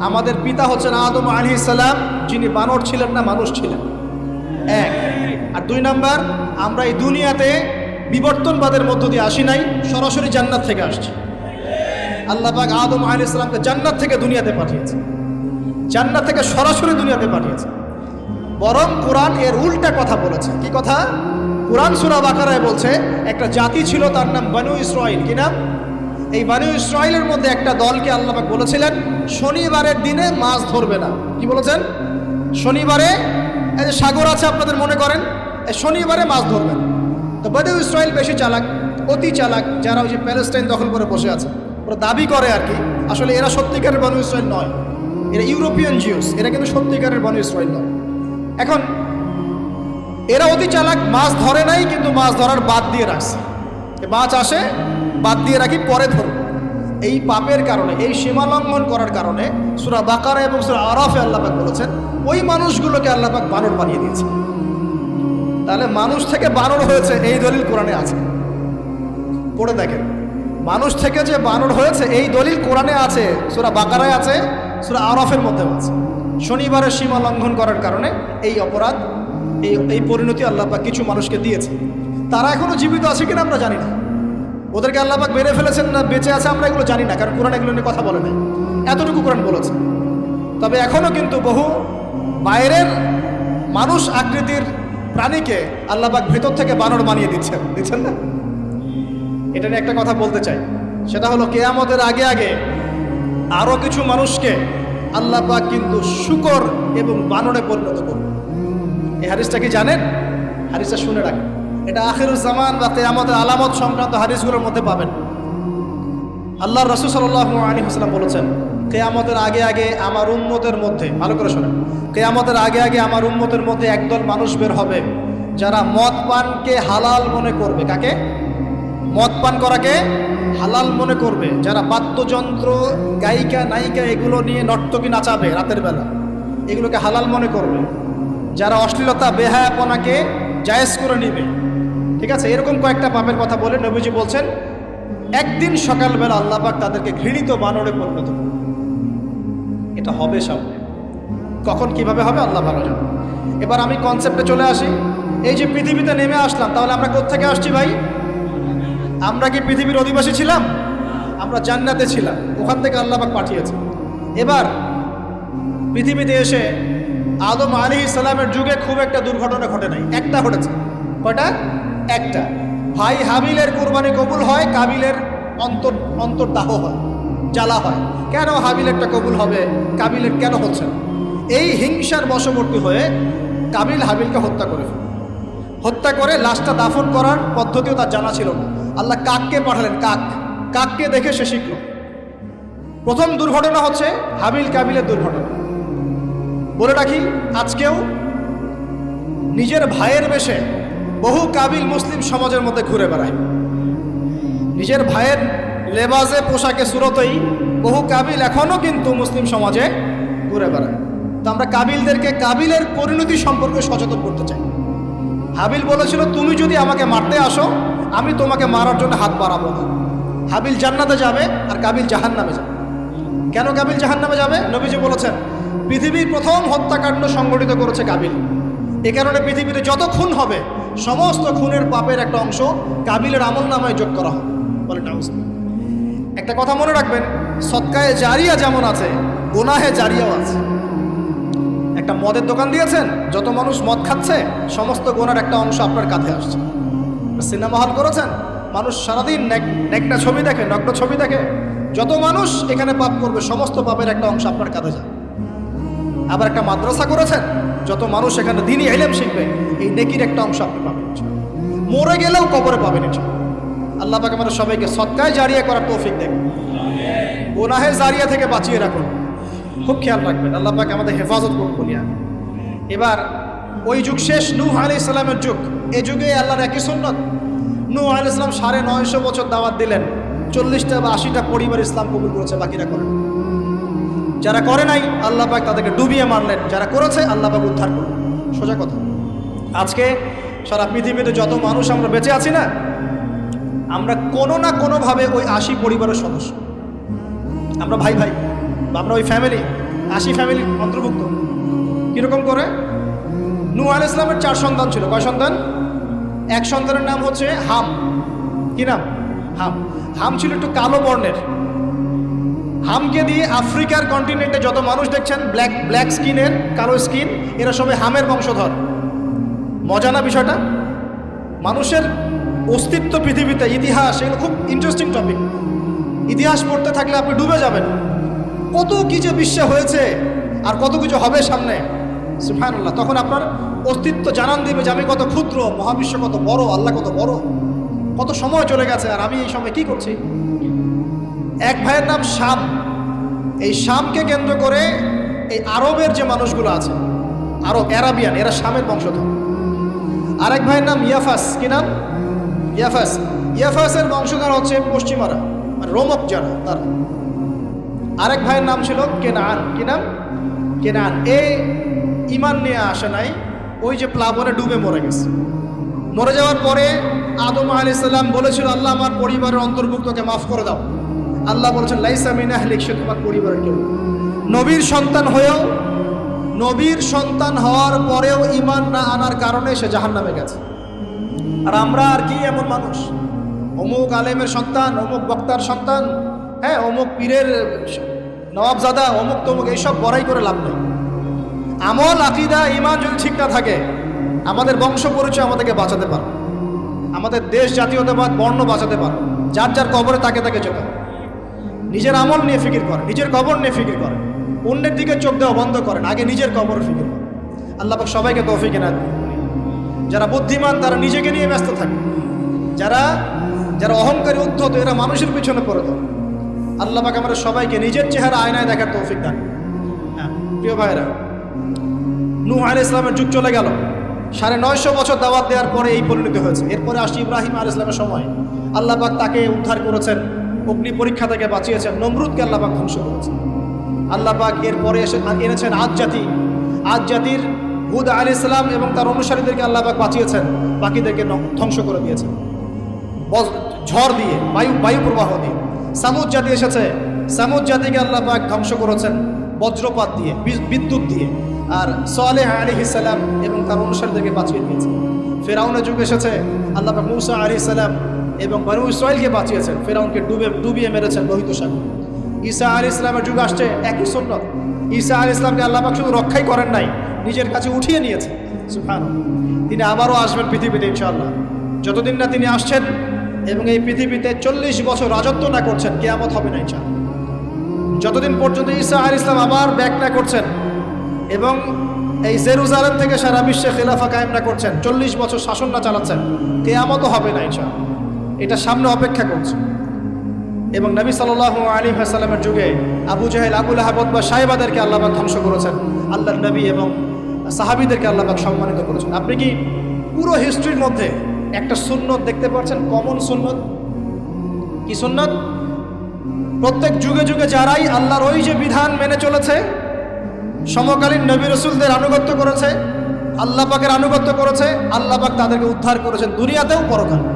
আমাদের পিতা হচ্ছেন আদম আলাইহিস সালাম, যিনি বানর ছিলেন না, মানুষ ছিলেন। এক। আর 2 নাম্বার, আমরা এই দুনিয়াতে বিবর্তনবাদের মধ্য দিয়ে আসি নাই, সরাসরি জান্নাত থেকে আসছি। আল্লাহ পাক আদম আলাইহিস সালামকে জান্নাত থেকে দুনিয়াতে পাঠিয়েছে, জান্নাত থেকে সরাসরি দুনিয়াতে পাঠিয়েছে। বরং কোরআন এর উল্টা কথা বলেছে। কি কথা? কোরআন সূরা বাকারায় বলছে একটা জাতি ছিল, তার নাম বনু ইসরাইল। কি নাম? এই বনু ইসরাইলের মধ্যে একটা দলকে আল্লাহ পাক বলেছিলেন শনিবারের দিনে মাছ ধরবে না। কি বলেছেন? শনিবারে, এই যে সাগর আছে আপনাদের মনে করেন, এই শনিবারে মাছ ধরবেন। তো বনু ইসরাইল বেশি চালাক, অতি চালাক, যারা ওই যে প্যালেস্টাইন দখল করে বসে আছে, ওরা দাবি করে আর কি, আসলে এরা সত্যিকারের বনু ইসরাইল নয়, এরা ইউরোপিয়ান জিউস, এরা কিন্তু সত্যিকারের বনু ইসরাইল নয়। এখন এরা অতি চালাক, মাছ ধরে নাই, কিন্তু মাছ ধরার বাদ দিয়ে রাখছে। মাছ আসে, বাদ দিয়ে রাখি, পরে ধরব। এই পাপের কারণে, এই সীমা লঙ্ঘন করার কারণে সূরা বাকারা এবং সূরা আরাফে আল্লাহ পাক বলেছেন ওই মানুষগুলোকে আল্লাহ পাক বানর বানিয়ে দিয়েছে। তাহলে মানুষ থেকে বানর হয়েছে এই দলিল কোরআনে আছে, পড়ে দেখেন। মানুষ থেকে যে বানর হয়েছে এই দলিল কোরআনে আছে, সূরা বাকারায় আছে, সূরা আরাফের মধ্যেও আছে। শনিবারের সীমা লঙ্ঘন করার কারণে এই অপরাধ, এই পরিণতি আল্লাহ পাক কিছু মানুষকে দিয়েছে। তারা এখনো জীবিত আছে কিনা আমরা জানি না, ওদেরকে আল্লাহ পাক মেরে ফেলেছেন না বেঁচে আছে আমরা এগুলো জানি না, কারণ কোরআন এগুলো নিয়ে কথা বলে নাই। এতটুকু কোরআন বলেছে। তবে এখনো কিন্তু বহু বাইরের মানুষ আকৃতির প্রাণীকে আল্লাহ পাক ভেতর থেকে বানর বানিয়ে দিচ্ছেন না। এটা নিয়ে একটা কথা বলতে চাই, সেটা হলো কিয়ামতের আগে আগে আরো কিছু মানুষকে আল্লাহ পাক কিন্তু শূকর এবং বানরে পরিণত করবে। এই হাদিসটা কি জানেন? হাদিসটা শুনে রাখেন, এটা আখিরুজ জামান বা কিয়ামতের আলামত সংক্রান্ত হাদিসগুলোর মধ্যে পাবেন। আল্লাহর রাসূল সাল্লাল্লাহু আলাইহি ওয়াসাল্লাম বলেছেন কিয়ামতের আগে আগে আমার উম্মতের মধ্যে, ভালো করে শোনেন, কিয়ামতের আগে আগে আমার উম্মতের মধ্যে একদল মানুষ বের হবে যারা মদ পানকে হালাল মনে করবে। কাকে? মদ পান করাকে হালাল মনে করবে। যারা বাদ্যযন্ত্র, গায়িকা, নায়িকা এগুলো নিয়ে নর্তকী নাচাবে রাতের বেলা, এগুলোকে হালাল মনে করবে। যারা অশ্লীলতা, বেহায়াপনাকে জায়েজ করে নিবে। ঠিক আছে, এরকম কয়েকটা পাপের কথা বলে নবীজি বলছেন একদিন সকালবেলা আল্লাহ পাক তাদেরকে ঘৃণিত বানরে পরিণত করবে। এটা হবে সামনে, কখন কিভাবে হবে আল্লাহ ভালো জানে। এবার আমি কনসেপ্টে চলে আসি। এই যে পৃথিবীতে নেমে আসলাম, তাহলে আমরা কোত্থেকে আসছি ভাই? আমরা কি পৃথিবীর অধিবাসী ছিলাম? আমরা জান্নাতে ছিলাম, ওখান থেকে আল্লাহ পাক পাঠিয়েছে। এবার পৃথিবীতে এসে আদম আলাইহিস সালামের যুগে খুব একটা দুর্ঘটনা ঘটে নাই, একটা ঘটেছে। কয়টা? একটা। ভাই হাবিলের কুরবানি কবুল হয়, কাবিলের অন্তর্দাহ হয়, জ্বালা হয়। কেন হাবিলেরটা কবুল হবে, কাবিলের কেন হচ্ছে না? এই হিংসার বশবর্তী হয়ে কাবিল হাবিলকে হত্যা করে ফেলে। হত্যা করে লাশটা দাফন করার পদ্ধতিও তার জানা ছিল না। আল্লাহ কাককে পাঠালেন, কাককে দেখে সে শিখল। প্রথম দুর্ঘটনা হচ্ছে হাবিল কাবিলের দুর্ঘটনা। বলে রাখি, আজকেও নিজের ভাইয়ের বেশে বহু কাবিল মুসলিম সমাজের মধ্যে ঘুরে বেড়ায়। নিজের ভাইয়ের লেবাসে, পোশাকে, সুরতেই বহু কাবিল এখনও কিন্তু মুসলিম সমাজে ঘুরে বেড়ায়। তো আমরা কাবিলদেরকে কাবিলের পরিণতি সম্পর্কে সচেতন করতে চাই। হাবিল বলেছিল তুমি যদি আমাকে মারতে আসো, আমি তোমাকে মারার জন্য হাত বাড়াবো না। হাবিল জান্নাতে যাবে আর কাবিল জাহান্নামে যাবে। কেন কাবিল জাহান্নামে যাবে? নবীজি বলেছেন পৃথিবীর প্রথম হত্যাকাণ্ড সংগঠিত করেছে কাবিল। এ কারণে পৃথিবীতে যত খুন হবে সমস্ত খুনের পাপের একটা অংশ কাবিলের আমল নামায় যোগ করা হবে। বলে নাউজুবিল্লাহ। একটা কথা মনে রাখবেন, সদকায়ে জারিয়া যেমন আছে, গুনাহে জারিয়াও আছে। একটা মদের দোকান দিয়েছেন, যত মানুষ মদ খাচ্ছে সমস্ত গুনার একটা অংশ আপনার কাঁধে আসছে। সিনেমা হল করেছেন, মানুষ সারাদিন নেকটা ছবি দেখে, নগ্ন ছবি দেখে, যত মানুষ এখানে পাপ করবে সমস্ত পাপের একটা অংশ আপনার কাঁধে যায়। আবার একটা মাদ্রাসা করেছেন, যত মানুষ এখানে দ্বীনি ইলম শিখবে এই নেকির একটা অংশ আপনি পাবেন। মরে গেলেও কবরে পাবেন। আল্লাহ পাক আমাদের সবাইকে সদকায়ে জারিয়া করার তৌফিক দেন, গুনাহে জারিয়া থেকে বাঁচিয়ে রাখুন। খুব খেয়াল রাখবেন, আল্লাহ পাক আমাদের হেফাজত করুন বলিয়া। এবার ওই যুগ শেষ, নূহ আলাইহিস সালামের যুগ। এই যুগে আল্লাহর একই সুন্নাত। নূহ আলাইহিস সালাম 950 বছর দাওয়াত দিলেন, 40টা বা 80টা পরিবার ইসলাম কবুল করেছে, বাকিরা করেন। যারা করে নাই আল্লাহ পাক তাদেরকে ডুবিয়ে মারলেন, যারা করেছে আল্লাহ পাক উদ্ধার করলেন। সোজা কথা। আজকে সারা পৃথিবীতে যত মানুষ আমরা বেঁচে আছি না, আমরা কোনো না কোনোভাবে ওই 80 পরিবারের সদস্য। আমরা ভাই ভাই, আমরা ওই ফ্যামিলি। 80 ফ্যামিলির অন্তর্ভুক্ত। কীরকম করে? নূহ আলাইহিস সালামের 4 সন্তান ছিল। কয় সন্তান? এক সন্তানের নাম হচ্ছে হাম। কি নাম? হাম। হাম ছিল একটু কালো বর্ণের। হামকে দিয়ে আফ্রিকার কন্টিনেন্টে যত মানুষ দেখছেন ব্ল্যাক স্কিনের, কালো স্কিন, এরা সবাই হামের বংশধর। মজা না বিষয়টা? মানুষের অস্তিত্ব পৃথিবীতে, ইতিহাস, এগুলো খুব ইন্টারেস্টিং টপিক। ইতিহাস পড়তে থাকলে আপনি ডুবে যাবেন। কত কি যে বিশ্বে হয়েছে আর কত কিছু হবে সামনে, সুবহানাল্লাহ। তখন আপনার অস্তিত্ব জানান দিবে যে আমি কত ক্ষুদ্র, মহাবিশ্ব কত বড়, আল্লাহ কত বড়, কত সময় চলে গেছে আর আমি এই সময় কি করছি। এক ভাইয়ের নাম শাম। এই শামকে কেন্দ্র করে এই আরবের যে মানুষগুলো আছে, আরব, অ্যারাবিয়ান, এরা শামের বংশধর। আরেক ভাইয়ের নাম ইয়াফাস। কি নাম? ইয়াফাস। ইয়াফাসের বংশধর হচ্ছে পশ্চিমারা, মানে রোমক যারা, তারা। আরেক ভাইয়ের নাম ছিল কেনান। কি নাম? কেনান। এই ইমান নিয়ে আসে নাই, ওই যে প্লাবনে ডুবে মরে গেছে। মরে যাওয়ার পরে আদম আলাইহিস সালাম বলেছিল, আল্লাহ আমার পরিবারের অন্তর্ভুক্তকে মাফ করে দাও। আল্লাহ বলেছেন, লাইসা মিন আহলিক, সে তোমার পরিবারের কেউ। নবীর সন্তান হয়েও, নবীর সন্তান হওয়ার পরেও ইমান না আনার কারণে সে জাহান্নামে গেছে। আর আমরা আর কি এমন মানুষ, অমুক আলেমের সন্তান, অমুক বক্তার সন্তান, হ্যাঁ, অমুক পীরের নবাবজাদা, অমুক তমুক, এইসব বড়াই করে লাভ নেই। আমল, আকীদা, ঈমান যদি ঠিক না থাকে, আমাদের বংশ পরিচয় আমাদেরকে বাঁচাতে পারে, আমাদের দেশ, জাতীয়তাবাদ, বর্ণ বাঁচাতে পারে। যার যার কবরে তাকে তাকে যেতে হবে। নিজের আমল নিয়ে ফিকির করে, নিজের কবর নিয়ে ফিকির করে, অন্যের দিকে চোখ দেওয়া বন্ধ করেন, আগে নিজের কবর ফিকির করেন। আল্লাহ পাক সবাইকে তৌফিক এনায়েত করুন। যারা বুদ্ধিমান তারা নিজেকে নিয়ে ব্যস্ত থাকে, যারা অহংকারী, উদ্ধত, এরা মানুষের পিছনে পড়ে থাকে। আল্লাহ পাক আমরা সবাইকে নিজের চেহারা আয়নায় দেখার তৌফিক দান। হ্যাঁ প্রিয় ভাইরা, নূহ আলাইহিস সালামের যুগ চলে গেল, 950 বছর দাওয়াত দেওয়ার পরে এই পরিণতি হয়েছে। এরপরে আসছে ইব্রাহিম আলাইহিস সালামের সময়। আল্লাহ পাক তাকে উদ্ধার করেছেন, অগ্নি পরীক্ষা থেকে বাঁচিয়েছেন, নমরুদকে আল্লাহ পাক ধ্বংস করেছেন। আল্লাহ পাক এরপরে এনেছেন আদ জাতি। আদ জাতির হুদ আলাইহিস সালাম এবং তার অনুসারীদেরকে আল্লাহ পাক বাঁচিয়েছেন, বাকিদেরকে ধ্বংস করে দিয়েছেন ঝড় দিয়ে, বায়ু প্রবাহ দিয়ে। সামুদ জাতি এসেছে, সামুদ জাতিকে আল্লাহ পাক ধ্বংস করেছেন বজ্রপাত দিয়ে, বিদ্যুৎ দিয়ে। আর সালেহ আলাইহিস সালাম এবং তার অনুসারীদেরকে বাঁচিয়ে দিয়েছেন। ফেরাউনের যুগ এসেছে, আল্লাহ পাক মূসা আলাইহিস সালাম এবং বনু ইসরাঈলকে বাঁচিয়েছেন, ফেরাউনকে ডুবিয়ে মেরেছেন লোহিত সাগরে। ঈসা আলাইহিস সালামের যুগ আসছে, একই সুন্নাত। ঈসা আলাইহিস সালামকে আল্লাহ পাক শুধু রক্ষাই করেন নাই, নিজের কাছে উঠিয়ে নিয়েছেন। সুবহানাল্লাহ। তিনি আবারও আসবেন পৃথিবীতে ইনশাআল্লাহ। যতদিন না তিনি আসছেন এবং এই পৃথিবীতে 40 বছর রাজত্ব না করছেন, কিয়ামত হবে না ইনশাআল্লাহ। যতদিন পর্যন্ত ঈসা আলাইহিস সালাম আবার ব্যাক না করছেন এবং এই জেরুজালেম থেকে সারা বিশ্বে খেলাফা কায়েম না করছেন, 40 বছর শাসন না চালাচ্ছেন, কিয়ামতও হবে না ইনশাআল্লাহ। এটা সামনে অপেক্ষা করছে। এবং নবী সাল্লাল্লাহু আলাইহি ওয়াসাল্লামের যুগে আবু জাহেল, আবু লাহাব বা সাহেবাদেরকে আল্লাহ পাক ধ্বংস করেছেন, আল্লাহর নবী এবং সাহাবীদেরকে আল্লাহ পাক সম্মানিত করেছেন। আপনি কি পুরো হিস্ট্রির মধ্যে একটা সুন্নত দেখতে পাচ্ছেন, কমন সুন্নত? কি সুন্নত? প্রত্যেক যুগে যুগে যারাই আল্লাহর ওই যে বিধান মেনে চলেছে, সমকালীন নবী রাসূলদের আনুগত্য করেছে, আল্লাহ পাকের আনুগত্য করেছে, আল্লাহ পাক তাদেরকে উদ্ধার করেছেন দুনিয়াতেও পরকালে।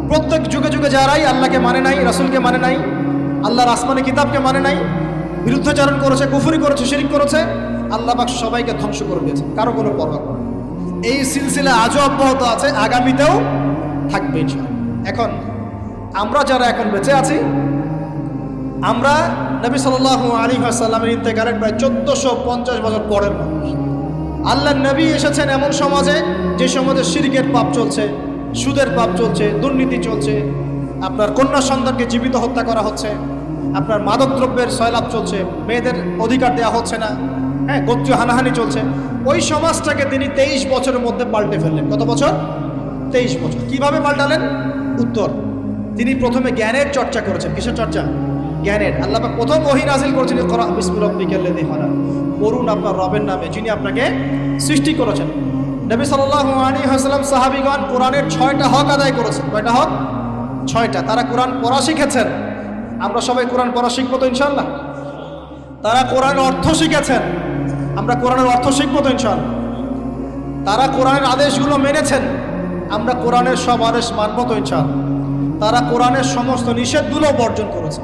প্রত্যেক যুগে যুগে যারাই আল্লাহকে মানে নাই, রাসূলকে মানে নাই, আল্লাহর আসমানি কিতাবকে মানে নাই, বিরুদ্ধাচরণ করেছে, কুফরি করেছে, শিরক করেছে, আল্লাহ পাক সবাইকে ধ্বংস করে দিয়েছে, কারো কোনো পরোয়া করে। এই সিলসিলা আজও অব্যাহত আছে, আগামীতেও থাকবে ইনশাআল্লাহ। এখন আমরা যারা এখন বেঁচে আছি, আমরা নবী সাল্লাল্লাহু আলাইহি ওয়াসাল্লামের ইন্তেকালের প্রায় 1450 বছর পরের মানুষ। আল্লাহর নবী এসেছেন এমন সমাজে, যে সমাজে শিরকের পাপ চলছে, সুদের পাপ চলছে, দুর্নীতি চলছে, আপনার কন্যা সন্তানকে জীবিত হত্যা করা হচ্ছে, আপনার মাদকদ্রব্যের সয়লাভ চলছে, মেয়েদের অধিকার দেওয়া হচ্ছে না, হ্যাঁ, গোত্রীয় হানাহানি চলছে। ওই সমাজটাকে তিনি 23 বছরের মধ্যে পাল্টে ফেললেন। কত বছর? 23 বছর। কিভাবে পাল্টালেন? উত্তর, তিনি প্রথমে জ্ঞানের চর্চা করেছেন। কিসের চর্চা? জ্ঞানের। আল্লাহ পাক প্রথম ওহী নাযিল করেছেন, ইকরা বিসমি রাব্বিকাল্লাযী খালাক, পড়ুন আপনার রবের নামে যিনি আপনাকে সৃষ্টি করেছেন। নবী সাল্লাল্লাহু আলাইহি ওয়াসাল্লাম, সাহাবীগণ কোরআনের 6টা হক আদায় করেছেন। কয়টা হক? 6টা। তারা কোরআন পড়া শিখেছেন। আমরা সবাই কোরআন পড়া শিখবো তো ইনশাআল্লাহ? তারা কোরআনের অর্থ শিখেছেন, আমরা কোরআনের অর্থ শিখবো তো ইনশাআল্লাহ? তারা কোরআনের আদেশগুলো মেনেছেন, আমরা কোরআনের সব আদেশ মানবো তো ইনশাআল্লাহ? তারা কোরআনের সমস্ত নিষেধগুলো বর্জন করেছে,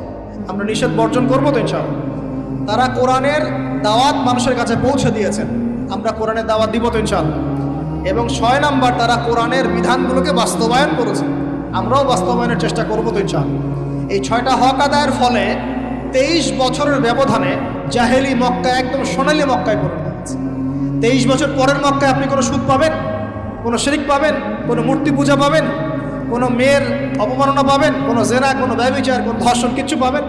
আমরা নিষেধ বর্জন করবো তো ইনশাআল্লাহ? তারা কোরআনের দাওয়াত মানুষের কাছে পৌঁছে দিয়েছেন। আমরা কোরআনের দাওয়াত দিব তো ইনশাআল্লাহ। এবং 6 নাম্বার, তারা কোরআনের বিধানগুলোকে বাস্তবায়ন করেছে। আমরাও বাস্তবায়নের চেষ্টা করবো তো ইনশাআল্লাহ। এই 6টা হক আদায়ের ফলে 23 বছরের ব্যবধানে জাহেলি মক্কা একদম সোনালী মক্কায় পরিণত হয়েছে। 23 বছর পরের মক্কায় আপনি কোনো সুদ পাবেন, কোনো শিরক পাবেন, কোনো মূর্তি পূজা পাবেন, কোনো মেয়ের অপমাননা পাবেন, কোনো জেনা, কোনো ব্যভিচার, কোনো ধর্ষণ কিচ্ছু পাবেন?